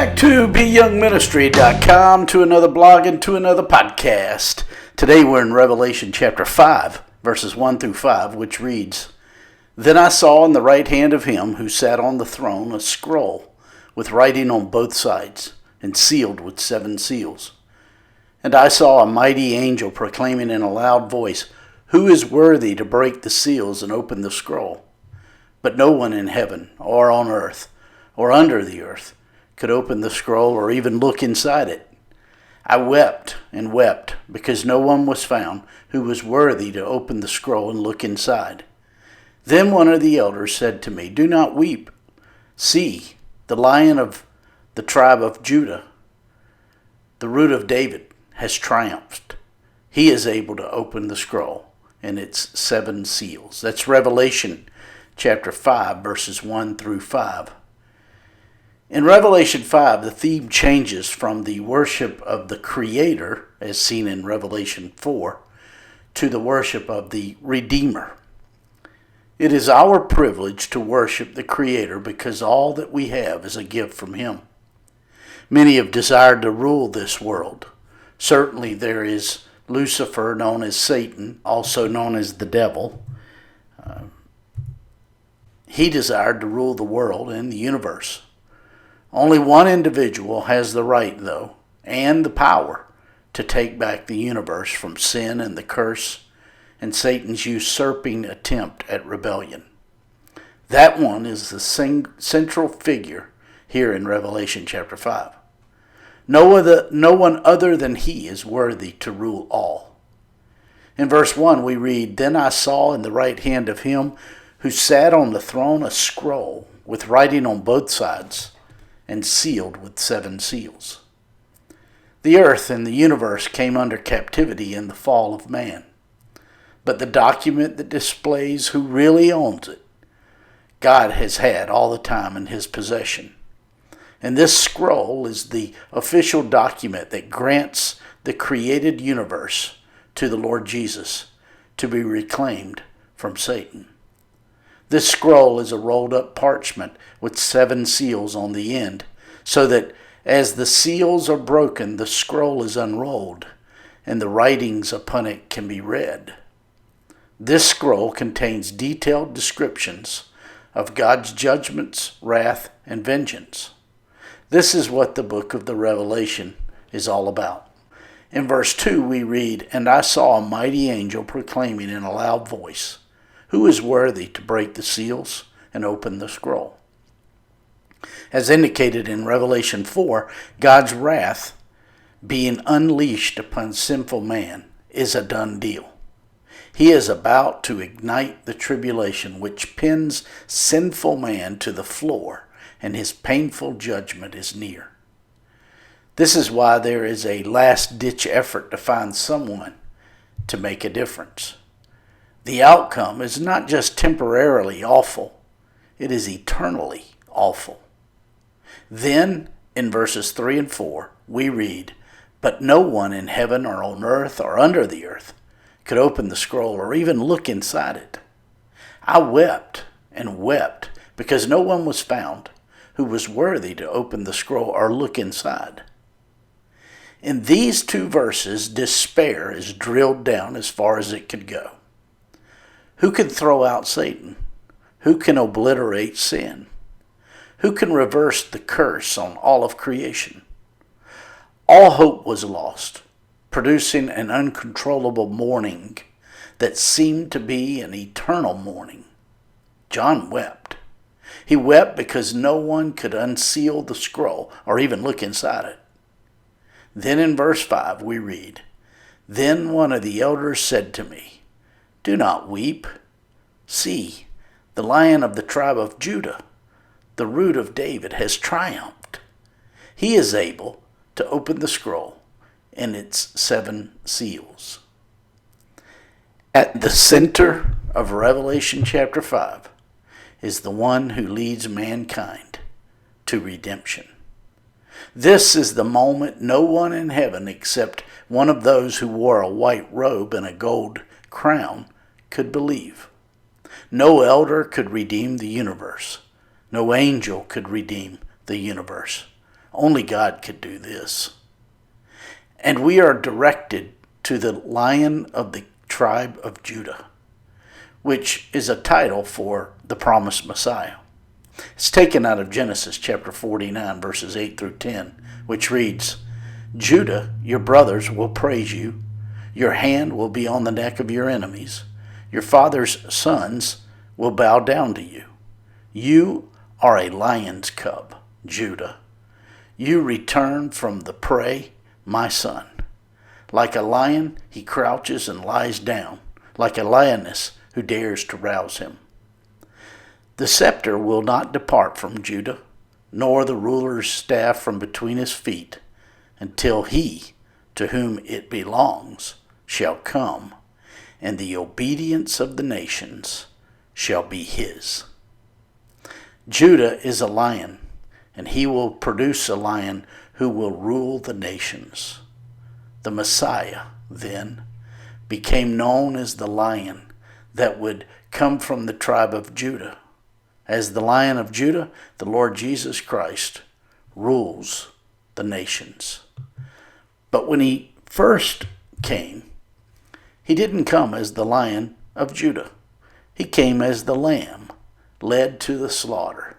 back to BYoungMinistry.com, to another blog and to another podcast. Today we're in Revelation chapter 5, verses 1 through 5, which reads, Then I saw in the right hand of him who sat on the throne a scroll with writing on both sides, and sealed with 7 seals. And I saw a mighty angel proclaiming in a loud voice, Who is worthy to break the seals and open the scroll? But no one in heaven or on earth or under the earth could open the scroll or even look inside it. I wept and wept because no one was found who was worthy to open the scroll and look inside. Then one of the elders said to me, Do not weep. See, the Lion of the tribe of Judah, the Root of David, has triumphed. He is able to open the scroll and its 7 seals. That's Revelation chapter 5, verses 1 through 5. In Revelation 5, the theme changes from the worship of the Creator, as seen in Revelation 4, to the worship of the Redeemer. It is our privilege to worship the Creator because all that we have is a gift from Him. Many have desired to rule this world. Certainly there is Lucifer, known as Satan, also known as the devil. He desired to rule the world and the universe. Only one individual has the right, though, and the power to take back the universe from sin and the curse and Satan's usurping attempt at rebellion. That one is the central figure here in Revelation chapter 5. No one other than he is worthy to rule all. In verse 1 we read, Then I saw in the right hand of him who sat on the throne a scroll with writing on both sides, and sealed with 7 seals. The earth and the universe came under captivity in the fall of man. But the document that displays who really owns it, God has had all the time in his possession. And this scroll is the official document that grants the created universe to the Lord Jesus to be reclaimed from Satan. This scroll is a rolled up parchment with 7 seals on the end, so that as the seals are broken, the scroll is unrolled, and the writings upon it can be read. This scroll contains detailed descriptions of God's judgments, wrath, and vengeance. This is what the book of the Revelation is all about. In verse 2 we read, And I saw a mighty angel proclaiming in a loud voice, Who is worthy to break the seals and open the scroll? As indicated in Revelation 4, God's wrath being unleashed upon sinful man is a done deal. He is about to ignite the tribulation which pins sinful man to the floor, and his painful judgment is near. This is why there is a last-ditch effort to find someone to make a difference. The outcome is not just temporarily awful, it is eternally awful. Then, in verses 3 and 4, we read, But no one in heaven or on earth or under the earth could open the scroll or even look inside it. I wept and wept because no one was found who was worthy to open the scroll or look inside. In these 2 verses, despair is drilled down as far as it could go. Who can throw out Satan? Who can obliterate sin? Who can reverse the curse on all of creation? All hope was lost, producing an uncontrollable mourning that seemed to be an eternal mourning. John wept. He wept because no one could unseal the scroll or even look inside it. Then in verse 5 we read, Then one of the elders said to me, Do not weep. See, the Lion of the tribe of Judah, the Root of David, has triumphed. He is able to open the scroll and its 7 seals. At the center of Revelation chapter 5 is the one who leads mankind to redemption. This is the moment no one in heaven except one of those who wore a white robe and a gold crown could believe. No elder could redeem the universe. No angel could redeem the universe. Only God could do this. And we are directed to the Lion of the tribe of Judah, which is a title for the promised Messiah. It's taken out of Genesis chapter 49, verses 8 through 10, which reads, Judah, your brothers will praise you. Your hand will be on the neck of your enemies. Your father's sons will bow down to you. You are a lion's cub, Judah. You return from the prey, my son. Like a lion, he crouches and lies down, like a lioness who dares to rouse him. The scepter will not depart from Judah, nor the ruler's staff from between his feet, until he, to whom it belongs, shall come, and the obedience of the nations shall be his. Judah is a lion, and he will produce a lion who will rule the nations. The Messiah, then, became known as the Lion that would come from the tribe of Judah. As the Lion of Judah, the Lord Jesus Christ rules the nations. But when he first came, he didn't come as the Lion of Judah. He came as the Lamb, led to the slaughter.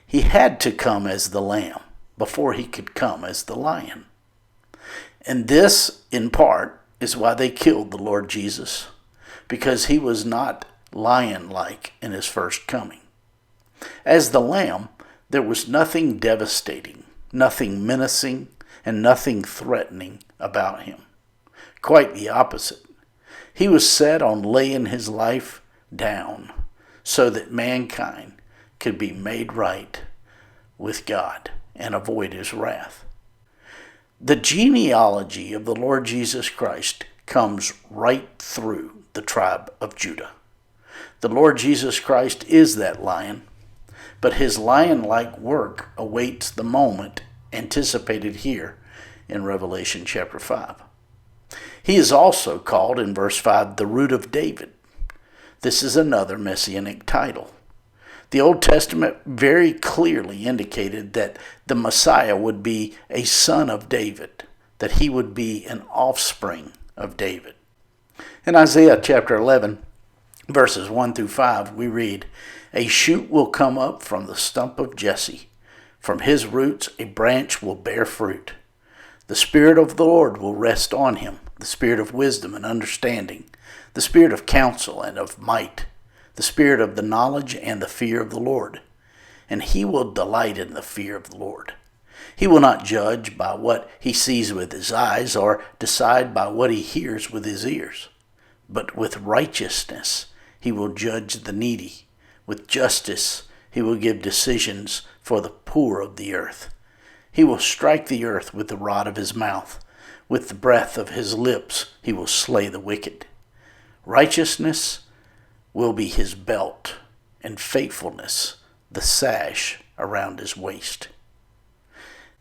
He had to come as the Lamb before he could come as the Lion. And this, in part, is why they killed the Lord Jesus, because he was not lion-like in his first coming. As the Lamb, there was nothing devastating, nothing menacing, and nothing threatening about him. Quite the opposite. He was set on laying his life down so that mankind could be made right with God and avoid his wrath. The genealogy of the Lord Jesus Christ comes right through the tribe of Judah. The Lord Jesus Christ is that lion, but his lion-like work awaits the moment anticipated here in Revelation chapter 5. He is also called in verse 5 the root of David. This is another messianic title. The Old Testament very clearly indicated that the Messiah would be a son of David, that he would be an offspring of David. In Isaiah chapter 11, verses 1 through 5, we read, A shoot will come up from the stump of Jesse. From his roots a branch will bear fruit. The Spirit of the Lord will rest on him, the Spirit of wisdom and understanding, the Spirit of counsel and of might, the Spirit of the knowledge and the fear of the Lord. And he will delight in the fear of the Lord. He will not judge by what he sees with his eyes or decide by what he hears with his ears. But with righteousness he will judge the needy. With justice he will give decisions for the poor of the earth. He will strike the earth with the rod of his mouth. With the breath of his lips he will slay the wicked. Righteousness will be his belt, and faithfulness the sash around his waist.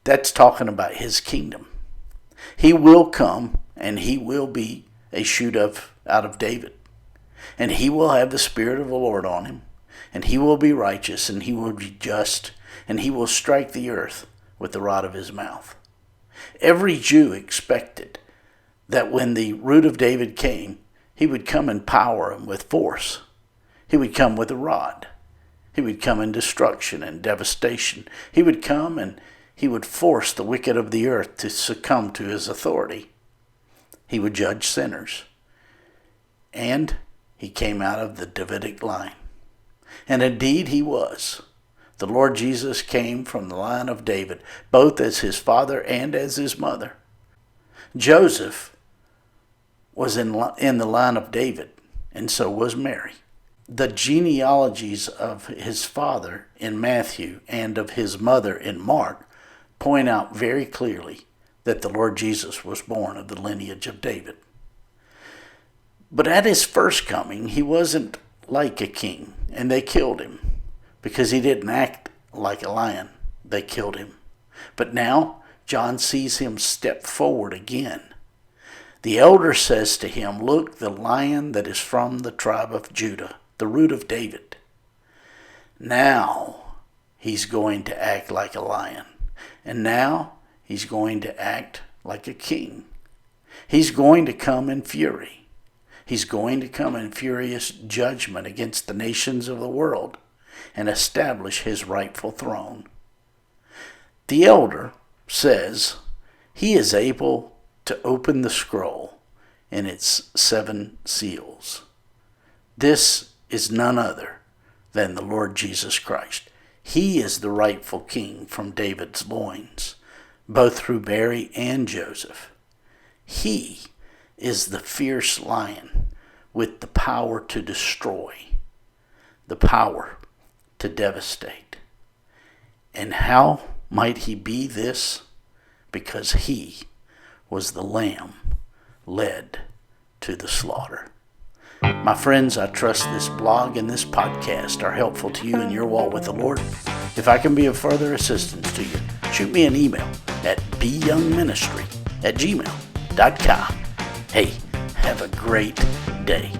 That's talking about his kingdom. He will come, and he will be a shoot out of David. And he will have the Spirit of the Lord on him, and he will be righteous, and he will be just, and he will strike the earth with the rod of his mouth. Every Jew expected that when the root of David came, he would come in power and with force. He would come with a rod. He would come in destruction and devastation. He would come and he would force the wicked of the earth to succumb to his authority. He would judge sinners. And he came out of the Davidic line. And indeed he was. The Lord Jesus came from the line of David, both as his father and as his mother. Joseph was in the line of David, and so was Mary. The genealogies of his father in Matthew and of his mother in Mark point out very clearly that the Lord Jesus was born of the lineage of David. But at his first coming, he wasn't like a king, and they killed him because he didn't act like a lion. They killed him. But now John sees him step forward again. The elder says to him, Look, the lion that is from the tribe of Judah, the root of David. Now he's going to act like a lion. And now he's going to act like a king. He's going to come in fury. He's going to come in furious judgment against the nations of the world and establish his rightful throne. The elder says he is able to open the scroll and its 7 seals. This is none other than the Lord Jesus Christ. He is the rightful king from David's loins, both through Mary and Joseph. He is the fierce lion with the power to destroy, the power to devastate. And how might he be this? Because he was the lamb led to the slaughter. My friends, I trust this blog and this podcast are helpful to you in your walk with the Lord. If I can be of further assistance to you, shoot me an email at BYoungMinistry@gmail.com. Hey, have a great day.